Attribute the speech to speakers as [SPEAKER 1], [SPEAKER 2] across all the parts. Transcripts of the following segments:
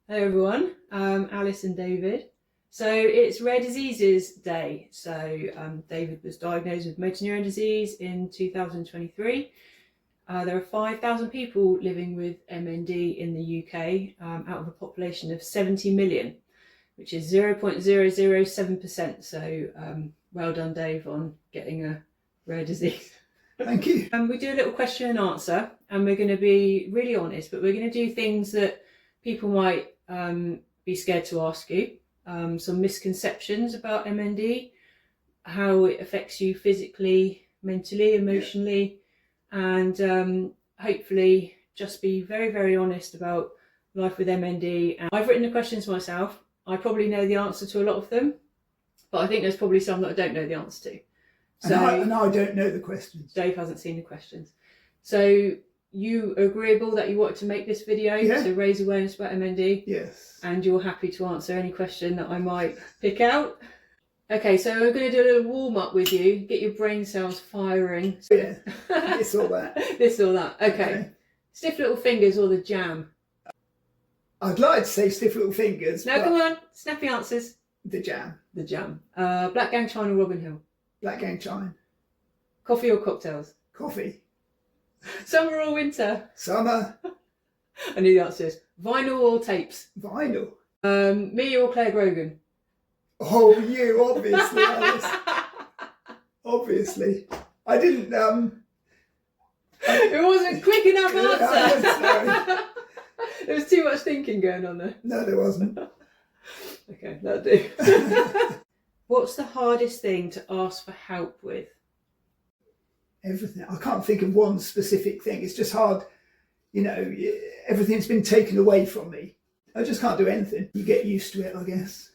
[SPEAKER 1] Hello everyone, Alice and David. So it's Rare Diseases Day. So David was diagnosed with motor neuron disease in 2023. There are 5,000 people living with MND in the UK out of a population of 70 million, which is 0.007%. So well done, Dave, on getting a rare disease.
[SPEAKER 2] Thank you.
[SPEAKER 1] We do a little question and answer, and we're going to be really honest, but we're going to do things that people might be scared to ask you. Some misconceptions about MND, how it affects you physically, mentally, emotionally, and hopefully just be very, very honest about life with MND. And I've written the questions myself. I probably know the answer to a lot of them, but I think there's probably some that I don't know the answer to.
[SPEAKER 2] So, and I don't know the questions.
[SPEAKER 1] Dave hasn't seen the questions. So you are agreeable that you wanted to make this video to raise awareness about MND?
[SPEAKER 2] Yes. And
[SPEAKER 1] you're happy to answer any question that I might pick out? Okay, so we're going to do a little warm-up with you, get your brain cells firing.
[SPEAKER 2] Yeah, this or that.
[SPEAKER 1] This or that, okay. Stiff little fingers or the jam?
[SPEAKER 2] I'd like to say stiff little fingers.
[SPEAKER 1] No, come on, snappy answers.
[SPEAKER 2] The jam.
[SPEAKER 1] The jam. Black Gang Chine or Robin Hill?
[SPEAKER 2] Black Gang Chine.
[SPEAKER 1] Coffee or cocktails?
[SPEAKER 2] Coffee.
[SPEAKER 1] Summer or winter?
[SPEAKER 2] Summer.
[SPEAKER 1] I knew the answer is vinyl or tapes?
[SPEAKER 2] Vinyl.
[SPEAKER 1] Me or Claire Grogan?
[SPEAKER 2] Oh, you, obviously, Alice. Obviously. I didn't,
[SPEAKER 1] It wasn't quick enough answer.
[SPEAKER 2] Sorry.
[SPEAKER 1] There was too much thinking going on there.
[SPEAKER 2] No, there wasn't.
[SPEAKER 1] Okay, that'll do. What's the hardest thing to ask for help with?
[SPEAKER 2] Everything. I can't think of one specific thing. It's just hard. You know, everything's been taken away from me. I just can't do anything. You get used to it, I guess.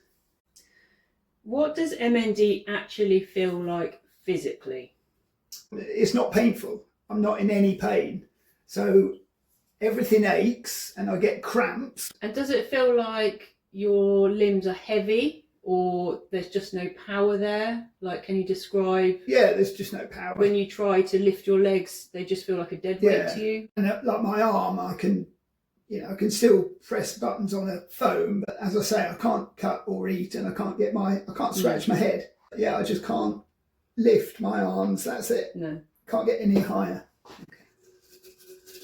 [SPEAKER 1] What does MND actually feel like physically?
[SPEAKER 2] It's not painful. I'm not in any pain. So everything aches and I get cramps.
[SPEAKER 1] And does it feel like your limbs are heavy or there's just no power there? Like, can you describe?
[SPEAKER 2] Yeah, there's just no power.
[SPEAKER 1] When you try to lift your legs, they just feel like a dead weight to you?
[SPEAKER 2] And like my arm, I can still press buttons on a phone, but as I say, I can't cut or eat, and I can't scratch my head. Yeah, I just can't lift my arms. That's it.
[SPEAKER 1] No.
[SPEAKER 2] Can't get any higher. Okay.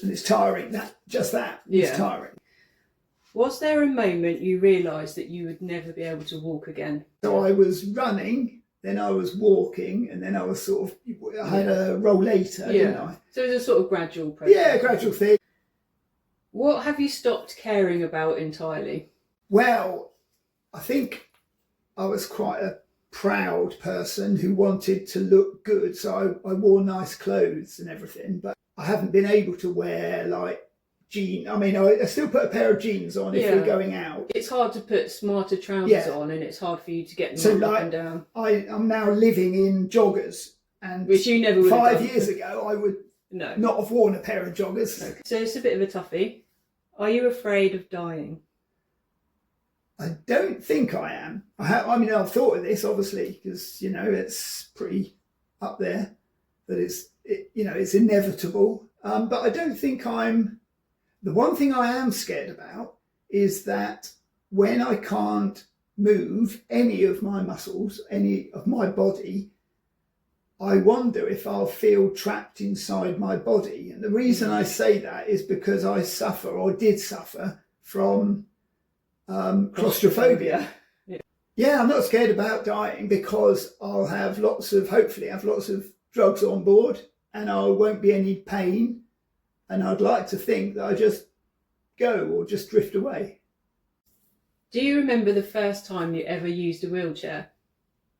[SPEAKER 2] And it's tiring. It's tiring.
[SPEAKER 1] Was there a moment you realised that you would never be able to walk again?
[SPEAKER 2] So I was running, then I was walking, and then I was I had a rollator, didn't I?
[SPEAKER 1] So it was a sort of gradual process.
[SPEAKER 2] Yeah, gradual thing.
[SPEAKER 1] What have you stopped caring about entirely?
[SPEAKER 2] Well, I think I was quite a proud person who wanted to look good, so I wore nice clothes and everything, but I haven't been able to wear like jeans. I mean, I still put a pair of jeans on if we're going out.
[SPEAKER 1] It's hard to put smarter trousers on, and it's hard for you to get them up and down.
[SPEAKER 2] I'm now living in joggers, and
[SPEAKER 1] which you never would
[SPEAKER 2] 5 years ago I would not have worn a pair of joggers.
[SPEAKER 1] Okay. So it's a bit of a toughie. Are you afraid of dying?
[SPEAKER 2] I don't think I am. I've thought of this obviously because it's pretty up there that it's inevitable. But I don't think I'm. The one thing I am scared about is that when I can't move any of my muscles, any of my body, I wonder if I'll feel trapped inside my body. And the reason I say that is because I suffer, or did suffer, from claustrophobia. Yeah, I'm not scared about dying because I'll have hopefully have lots of drugs on board, and I won't be any pain. And I'd like to think that I just go or just drift away.
[SPEAKER 1] Do you remember the first time you ever used a wheelchair?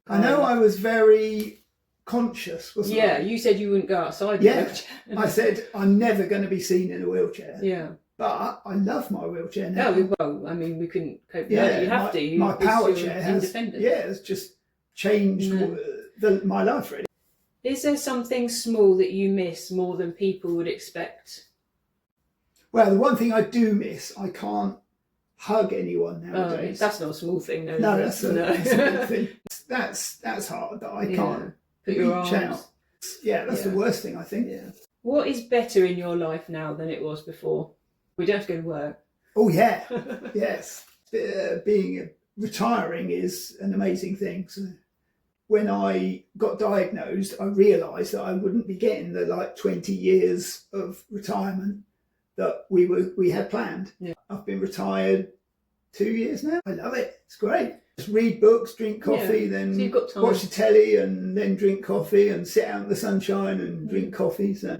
[SPEAKER 2] I know I was very conscious, wasn't I?
[SPEAKER 1] Yeah, you said you wouldn't go outside in a wheelchair.
[SPEAKER 2] I said I'm never going to be seen in a wheelchair.
[SPEAKER 1] Yeah.
[SPEAKER 2] But I love my wheelchair now.
[SPEAKER 1] No, well, I mean, we couldn't cope with that. You have to.
[SPEAKER 2] My power chair has
[SPEAKER 1] independent.
[SPEAKER 2] it's just changed my life, really.
[SPEAKER 1] Is there something small that you miss more than people would expect?
[SPEAKER 2] Well, the one thing I do miss, I can't hug anyone nowadays.
[SPEAKER 1] That's not a small thing, though.
[SPEAKER 2] No, that's a big thing. That's hard, that I can't reach out. Yeah, that's the worst thing, I think.
[SPEAKER 1] Yeah. What is better in your life now than it was before? We don't have to go to work.
[SPEAKER 2] Oh yeah, yes. Retiring is an amazing thing. So when I got diagnosed, I realised that I wouldn't be getting the 20 years of retirement that we had planned.
[SPEAKER 1] Yeah.
[SPEAKER 2] I've been retired 2 years now. I love it. It's great. Just read books, drink coffee, then
[SPEAKER 1] so you've got time.
[SPEAKER 2] watch the telly, and then drink coffee, and sit out in the sunshine and drink coffee. So,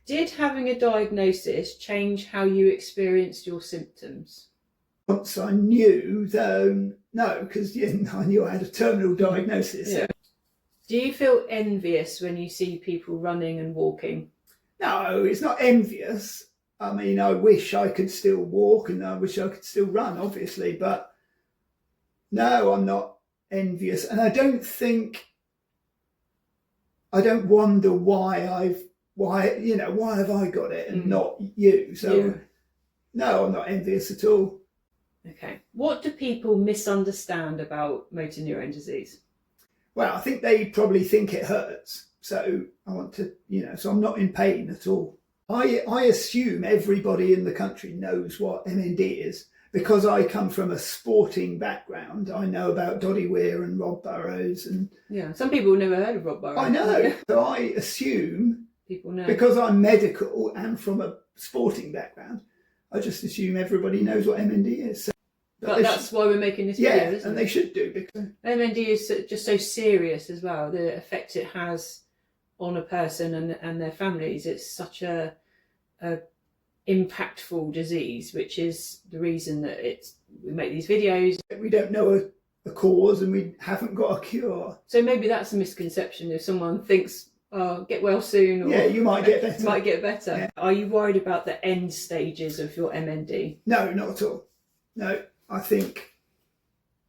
[SPEAKER 1] did having a diagnosis change how you experienced your symptoms?
[SPEAKER 2] once I knew, though, no, because I knew I had a terminal diagnosis.
[SPEAKER 1] Yeah. Do you feel envious when you see people running and walking?
[SPEAKER 2] No, it's not envious. I mean, I wish I could still walk and I wish I could still run, obviously, but no, I'm not envious. And I don't wonder why have I got it and not you? So no, I'm not envious at all.
[SPEAKER 1] Okay. What do people misunderstand about motor neurone disease?
[SPEAKER 2] Well, I think they probably think it hurts. So I want to, so I'm not in pain at all. I assume everybody in the country knows what MND is because I come from a sporting background. I know about Doddy Weir and Rob Burrows. And
[SPEAKER 1] some people have never heard of Rob Burrows.
[SPEAKER 2] I know. So I assume
[SPEAKER 1] people know.
[SPEAKER 2] Because I'm medical and from a sporting background, I just assume everybody knows what MND is. So,
[SPEAKER 1] but that's why we're making this video, isn't
[SPEAKER 2] and
[SPEAKER 1] it?
[SPEAKER 2] they should do, because
[SPEAKER 1] MND is just so serious as well. The effect it has on a person and their families. It's such a impactful disease, which is the reason that we make these videos.
[SPEAKER 2] We don't know a cause and we haven't got a cure.
[SPEAKER 1] So maybe that's a misconception. If someone thinks, "Oh, get well soon," or
[SPEAKER 2] you might get better.
[SPEAKER 1] might get better.
[SPEAKER 2] Yeah.
[SPEAKER 1] Are you worried about the end stages of your MND?
[SPEAKER 2] No, not at all. No, I think,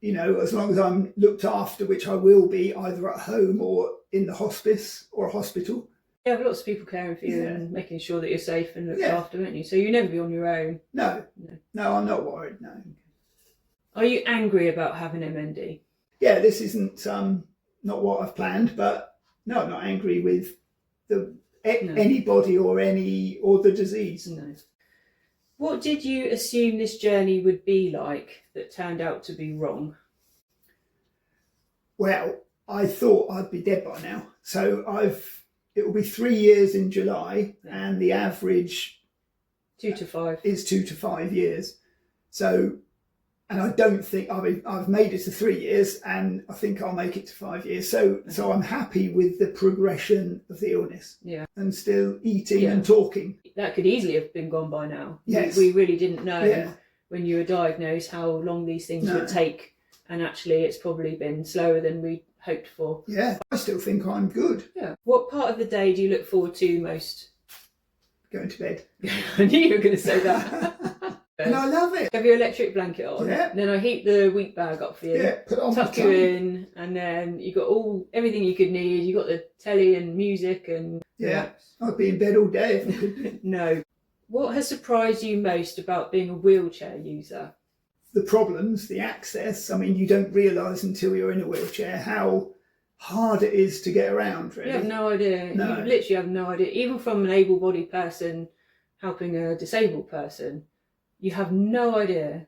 [SPEAKER 2] as long as I'm looked after, which I will be, either at home or in the hospice or a hospital.
[SPEAKER 1] You have lots of people caring for you and making sure that you're safe and looked after, don't you? So you'll never be on your own.
[SPEAKER 2] No, I'm not worried, no.
[SPEAKER 1] Are you angry about having MND?
[SPEAKER 2] Yeah, this isn't not what I've planned, but no, I'm not angry with anybody or the disease.
[SPEAKER 1] No. What did you assume this journey would be like that turned out to be wrong?
[SPEAKER 2] Well, I thought I'd be dead by now. So it will be 3 years in July, and the average
[SPEAKER 1] 2 to 5
[SPEAKER 2] is 2 to 5 years. So, and I don't think I've made it to 3 years, and I think I'll make it to 5 years. So I'm happy with the progression of the illness.
[SPEAKER 1] Yeah.
[SPEAKER 2] And still eating and talking.
[SPEAKER 1] That could easily have been gone by now.
[SPEAKER 2] Yes.
[SPEAKER 1] We really didn't know when you were diagnosed how long these things would take, and actually it's probably been slower than we hoped for.
[SPEAKER 2] Yeah, I still think I'm good.
[SPEAKER 1] Yeah. What part of the day do you look forward to most?
[SPEAKER 2] Going to bed.
[SPEAKER 1] I knew you were going to say that.
[SPEAKER 2] And I love it.
[SPEAKER 1] Have your electric blanket on.
[SPEAKER 2] Yeah.
[SPEAKER 1] Then I heat the wheat bag up for you.
[SPEAKER 2] Yeah, put it on
[SPEAKER 1] tuck you in, and then you got everything you could need. You got the telly and music and
[SPEAKER 2] I'd be in bed all day if I could.
[SPEAKER 1] No. What has surprised you most about being a wheelchair user?
[SPEAKER 2] The problems, the access. I mean, you don't realise until you're in a wheelchair how hard it is to get around, really.
[SPEAKER 1] You have no idea.
[SPEAKER 2] No.
[SPEAKER 1] You literally have no idea. Even from an able-bodied person helping a disabled person, you have no idea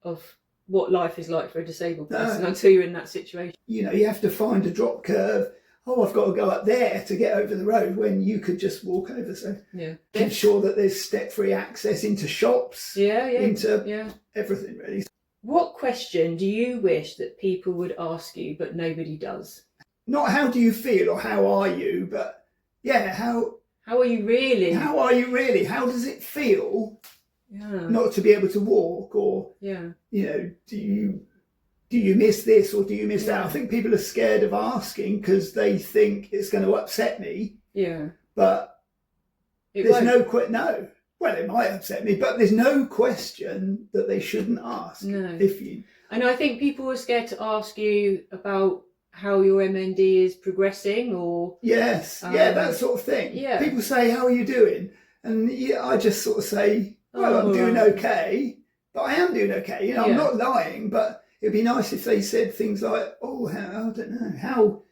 [SPEAKER 1] of what life is like for a disabled person until you're in that situation.
[SPEAKER 2] You have to find a drop curve. Oh, I've got to go up there to get over the road when you could just walk over. So ensure that there's step-free access into shops, into everything, really. What
[SPEAKER 1] question do you wish that people would ask you but nobody does?
[SPEAKER 2] Not how do you feel or how are you, but how
[SPEAKER 1] are you really?
[SPEAKER 2] How are you really? How does it feel not to be able to walk, or do you miss this or do you miss that? I think people are scared of asking because they think it's going to upset me.
[SPEAKER 1] Yeah.
[SPEAKER 2] But there's no. Well, it might upset me, but there's no question that they shouldn't ask.
[SPEAKER 1] No.
[SPEAKER 2] And
[SPEAKER 1] I think people are scared to ask you about how your MND is progressing, or
[SPEAKER 2] that sort of thing.
[SPEAKER 1] Yeah.
[SPEAKER 2] People say, "How are you doing?" And I just sort of say, "Well, I'm doing okay," but I am doing okay. I'm not lying, but it'd be nice if they said things like, "Oh, I don't know how."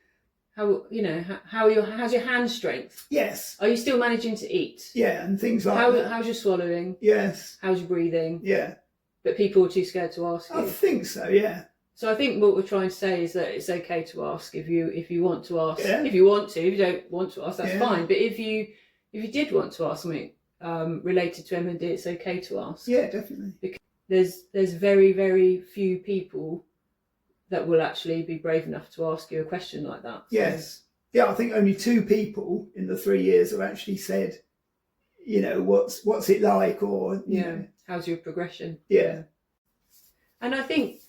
[SPEAKER 1] How's your hand strength?
[SPEAKER 2] Yes.
[SPEAKER 1] Are you still managing to eat?
[SPEAKER 2] Yeah, and things like that.
[SPEAKER 1] How's your swallowing?
[SPEAKER 2] Yes.
[SPEAKER 1] How's your breathing?
[SPEAKER 2] Yeah.
[SPEAKER 1] but people were too scared to ask
[SPEAKER 2] I
[SPEAKER 1] you.
[SPEAKER 2] think so, yeah.
[SPEAKER 1] So I think what we're trying to say is that it's okay to ask if you want to ask.
[SPEAKER 2] Yeah.
[SPEAKER 1] If you want to, if you don't want to ask, that's
[SPEAKER 2] Yeah.
[SPEAKER 1] fine. But if you did want to ask something related to MND, it's okay to ask.
[SPEAKER 2] Yeah, definitely.
[SPEAKER 1] Because there's very, very few people that will actually be brave enough to ask you a question like that. So.
[SPEAKER 2] Yes. Yeah, I think only 2 people in the 3 years have actually said, you know, what's it like, or you know.
[SPEAKER 1] How's your progression?
[SPEAKER 2] Yeah.
[SPEAKER 1] And I think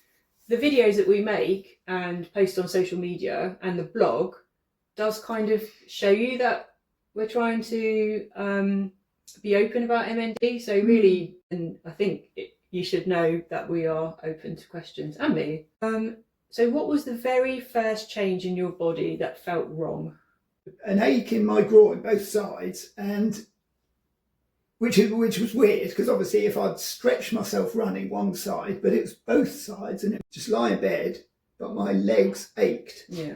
[SPEAKER 1] the videos that we make and post on social media and the blog does kind of show you that we're trying to be open about MND. So really, and I think you should know that we are open to questions, and me. So what was the very first change in your body that felt wrong?
[SPEAKER 2] An ache in my groin, both sides, and which was weird, because obviously if I'd stretched myself running one side, but it was both sides, and it just lie in bed, but my legs ached.
[SPEAKER 1] Yeah.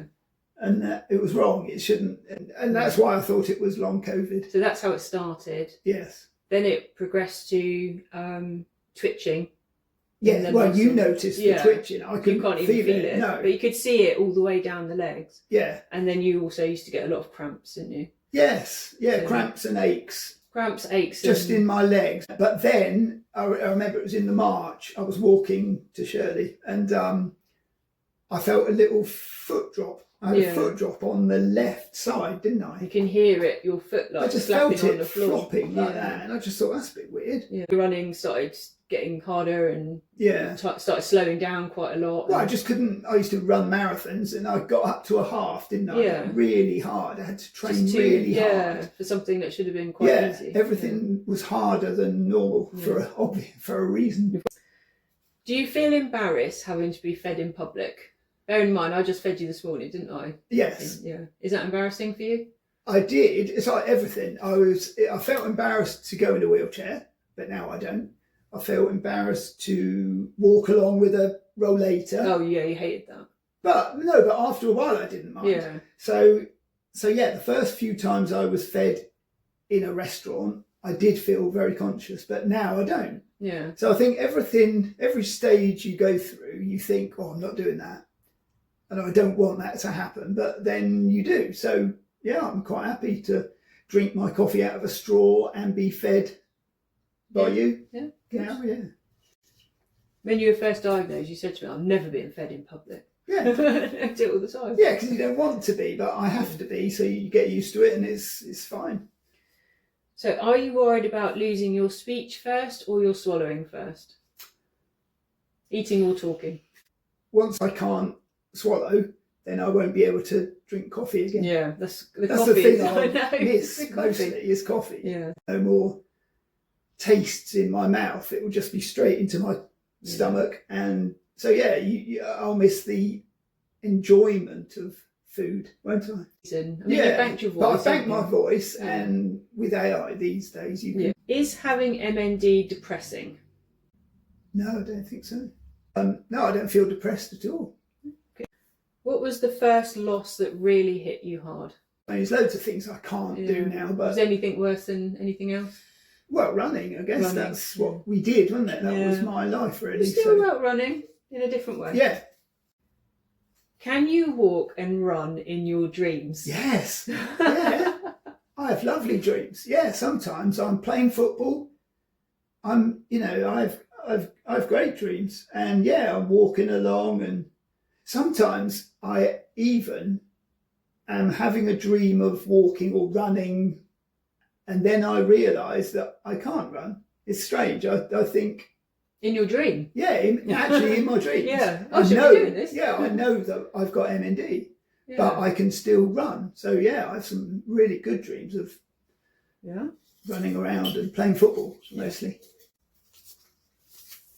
[SPEAKER 2] And it was wrong. It shouldn't, and that's why I thought it was long COVID.
[SPEAKER 1] So that's how it started.
[SPEAKER 2] Yes.
[SPEAKER 1] Then it progressed to twitching.
[SPEAKER 2] Yeah, well, you noticed the twitching. I couldn't
[SPEAKER 1] you can't even feel it.
[SPEAKER 2] No.
[SPEAKER 1] But you could see it all the way down the legs.
[SPEAKER 2] Yeah.
[SPEAKER 1] And then you also used to get a lot of cramps, didn't you?
[SPEAKER 2] Yes. Yeah,
[SPEAKER 1] So,
[SPEAKER 2] cramps and aches.
[SPEAKER 1] Cramps, aches.
[SPEAKER 2] Just in my legs. But then, I remember it was in the March, I was walking to Shirley, and I felt a little foot drop. I had a foot drop on the left side, didn't I?
[SPEAKER 1] You can hear it, your foot like
[SPEAKER 2] I just
[SPEAKER 1] slapping
[SPEAKER 2] felt
[SPEAKER 1] on the
[SPEAKER 2] it
[SPEAKER 1] floor.
[SPEAKER 2] flopping like that, and I just thought, that's a bit weird.
[SPEAKER 1] Yeah. The running started getting harder and started slowing down quite a lot.
[SPEAKER 2] Well, I just couldn't. I used to run marathons, and I got up to a half, didn't I?
[SPEAKER 1] Yeah.
[SPEAKER 2] Really hard. I had to train really hard.
[SPEAKER 1] Yeah, for something that should have been quite easy.
[SPEAKER 2] Everything was harder than normal for a reason.
[SPEAKER 1] Do you feel embarrassed having to be fed in public? Bear in mind, I just fed you this morning, didn't I?
[SPEAKER 2] Yes.
[SPEAKER 1] Yeah. Is that embarrassing for you?
[SPEAKER 2] I did. It's like everything. I felt embarrassed to go in a wheelchair, but now I don't. I felt embarrassed to walk along with a rollator.
[SPEAKER 1] Oh yeah, you hated that.
[SPEAKER 2] But after a while I didn't mind.
[SPEAKER 1] Yeah.
[SPEAKER 2] So yeah, the first few times I was fed in a restaurant, I did feel very conscious, but now I don't.
[SPEAKER 1] Yeah.
[SPEAKER 2] So I think every stage you go through, you think, oh, I'm not doing that. And I don't want that to happen, but then you do. So yeah, I'm quite happy to drink my coffee out of a straw and be fed by you.
[SPEAKER 1] Yeah.
[SPEAKER 2] Now, yeah.
[SPEAKER 1] When you were first diagnosed, you said to me, I've never been fed in public.
[SPEAKER 2] Yeah.
[SPEAKER 1] I do it all the time.
[SPEAKER 2] Yeah, because you don't want to be, but I have to be, so you get used to it, and it's fine.
[SPEAKER 1] So are you worried about losing your speech first or your swallowing first? Eating or talking?
[SPEAKER 2] Once I can't swallow, then I won't be able to drink coffee again.
[SPEAKER 1] Yeah, that's the
[SPEAKER 2] thing I
[SPEAKER 1] miss
[SPEAKER 2] miss mostly is coffee.
[SPEAKER 1] Yeah.
[SPEAKER 2] No more tastes in my mouth. It will just be straight into my stomach. And so, yeah, I'll miss the enjoyment of food, won't I?
[SPEAKER 1] I mean, you banked your voice.
[SPEAKER 2] But I bank my voice, and with AI these days, you can...
[SPEAKER 1] Yeah. Is having MND depressing?
[SPEAKER 2] No, I don't think so. No, I don't feel depressed at all.
[SPEAKER 1] Okay. What was the first loss that really hit you hard?
[SPEAKER 2] I mean, there's loads of things I can't do now, but...
[SPEAKER 1] Was anything worse than anything else?
[SPEAKER 2] Well, running, I guess that's what we did, wasn't it? That was my life, really.
[SPEAKER 1] Still about running in a different way.
[SPEAKER 2] Yeah.
[SPEAKER 1] Can you walk and run in your dreams?
[SPEAKER 2] Yes. Yeah. I have lovely dreams. Yeah, sometimes I'm playing football. I've great dreams. And yeah, I'm walking along, and sometimes I even am having a dream of walking or running, and then I realise that I can't run. It's strange. I think...
[SPEAKER 1] In your dream?
[SPEAKER 2] Yeah, actually in my dreams.
[SPEAKER 1] Yeah,
[SPEAKER 2] I
[SPEAKER 1] should
[SPEAKER 2] know,
[SPEAKER 1] be doing this.
[SPEAKER 2] Yeah, I know that I've got MND, but I can still run. So yeah, I have some really good dreams of running around and playing football mostly.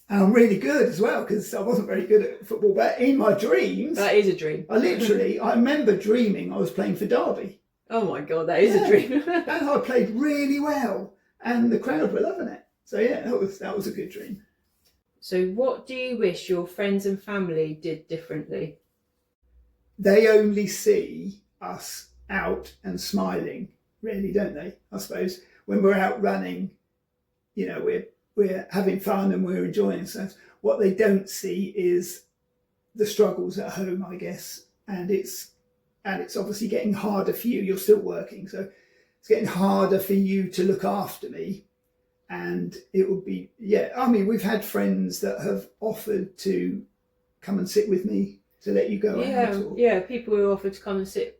[SPEAKER 2] And I'm really good as well, because I wasn't very good at football, but in my dreams...
[SPEAKER 1] That is a dream.
[SPEAKER 2] I remember dreaming I was playing for Derby.
[SPEAKER 1] Oh my God, that is a dream.
[SPEAKER 2] And I played really well, and the crowd were loving it. So yeah, that was a good dream.
[SPEAKER 1] So what do you wish your friends and family did differently?
[SPEAKER 2] They only see us out and smiling, really, don't they? I suppose when we're out running, we're we're having fun and we're enjoying ourselves. What they don't see is the struggles at home, I guess, and it's obviously getting harder for you. You're still working, so it's getting harder for you to look after me. And it would be, I mean, we've had friends that have offered to come and sit with me to let you go out.
[SPEAKER 1] Yeah, people who offered to come and sit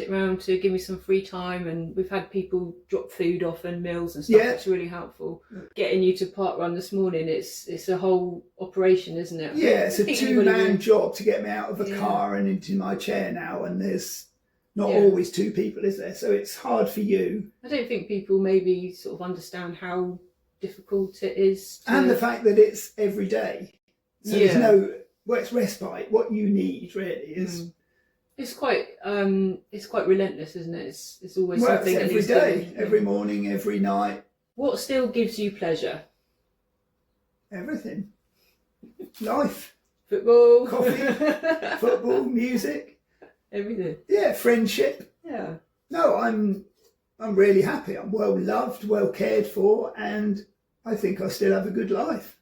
[SPEAKER 1] around to give me some free time, and we've had people drop food off and meals and stuff. It's really helpful. Getting you to park run this morning, it's a whole operation, isn't it?
[SPEAKER 2] Yeah, it's a 2-man job to get me out of the car and into my chair now, and there's not always 2 people, is there? So it's hard for you.
[SPEAKER 1] I don't think people maybe sort of understand how difficult it is
[SPEAKER 2] and the fact that it's every day, so there's no it's respite. What you need really is
[SPEAKER 1] it's quite relentless, isn't it? It's always something
[SPEAKER 2] it's every day, every morning, every night.
[SPEAKER 1] What still gives you pleasure?
[SPEAKER 2] Everything. Life.
[SPEAKER 1] Football,
[SPEAKER 2] coffee, football, music,
[SPEAKER 1] everything.
[SPEAKER 2] Friendship. No, I'm really happy. I'm well loved, well cared for, and I think I still have a good life.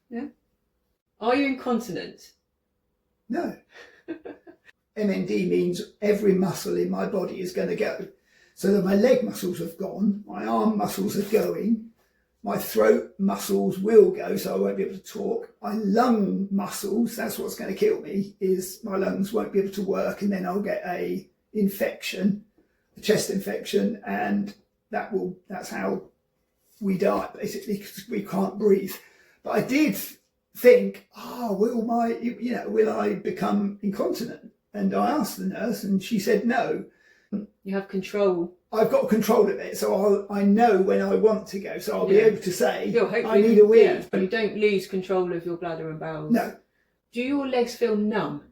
[SPEAKER 1] Are you incontinent?
[SPEAKER 2] No. MND means every muscle in my body is going to go. So that my leg muscles have gone, my arm muscles are going, my throat muscles will go, so I won't be able to talk. My lung muscles, that's what's going to kill me, is my lungs won't be able to work, and then I'll get a chest infection, and that's how we die, basically, because we can't breathe. But I did think, will I become incontinent? And I asked the nurse, and she said no.
[SPEAKER 1] You have control.
[SPEAKER 2] I've got control of it, so I know when I want to go, so I'll be able to say,
[SPEAKER 1] I need a wee. But you don't lose control of your bladder and bowels.
[SPEAKER 2] No.
[SPEAKER 1] Do your legs feel numb?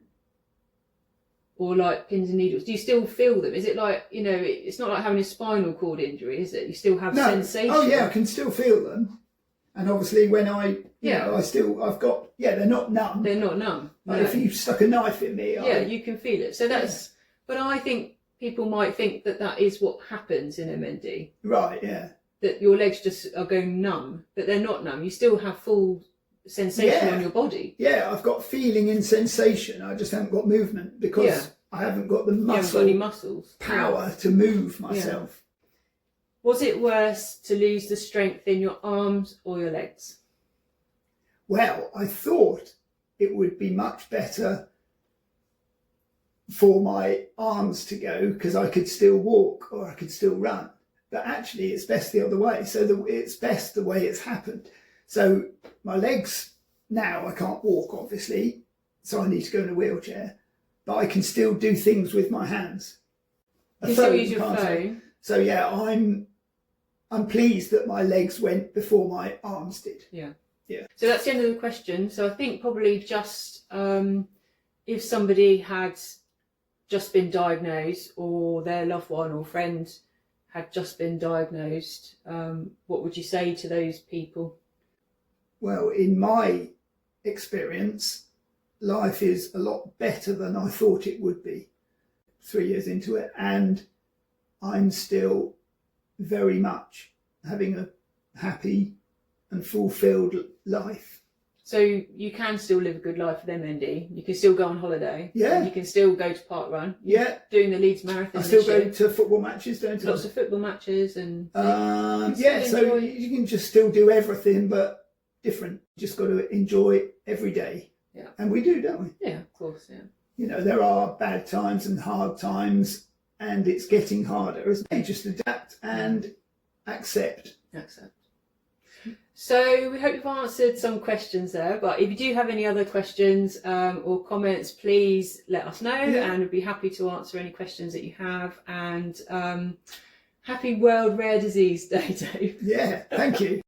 [SPEAKER 1] Or like pins and needles? Do you still feel them? Is it like, it's not like having a spinal cord injury, is it? You still have sensation?
[SPEAKER 2] Oh yeah, I can still feel them. And obviously when I've got, they're not numb.
[SPEAKER 1] They're not numb.
[SPEAKER 2] But if you stuck a knife in me,
[SPEAKER 1] you can feel it. So but I think people might think that is what happens in MND.
[SPEAKER 2] Right, yeah.
[SPEAKER 1] That your legs just are going numb, but they're not numb. You still have full sensation on your body.
[SPEAKER 2] Yeah, I've got feeling and sensation. I just haven't got movement because I haven't got the
[SPEAKER 1] muscles
[SPEAKER 2] power to move myself.
[SPEAKER 1] Was it worse to lose the strength in your arms or your legs?
[SPEAKER 2] Well, I thought it would be much better for my arms to go because I could still walk or I could still run. But actually it's best the other way. So it's best the way it's happened. So my legs, now I can't walk obviously, so I need to go in a wheelchair, but I can still do things with my hands.
[SPEAKER 1] You can still use your phone.
[SPEAKER 2] So I'm pleased that my legs went before my arms did.
[SPEAKER 1] Yeah. So that's the end of the question. So I think probably just if somebody had just been diagnosed or their loved one or friend had just been diagnosed, what would you say to those people?
[SPEAKER 2] Well, in my experience, life is a lot better than I thought it would be 3 years into it, and I'm still very much having a happy and fulfilled life.
[SPEAKER 1] So you can still live a good life with MND. You can still go on holiday.
[SPEAKER 2] Yeah.
[SPEAKER 1] You can still go to park run.
[SPEAKER 2] Yeah.
[SPEAKER 1] Doing the Leeds Marathon.
[SPEAKER 2] I still go to football matches, don't I?
[SPEAKER 1] Lots of football matches and.
[SPEAKER 2] So you can just still do everything, but different. Just got to enjoy every day.
[SPEAKER 1] Yeah.
[SPEAKER 2] And we do, don't we?
[SPEAKER 1] Yeah, of course. Yeah.
[SPEAKER 2] There are bad times and hard times, and it's getting harder, isn't it? Just adapt and accept.
[SPEAKER 1] So we hope you've answered some questions there, but if you do have any other questions or comments, please let us know, and we'd be happy to answer any questions that you have. And happy World Rare Disease Day, Dave.
[SPEAKER 2] Yeah, thank you.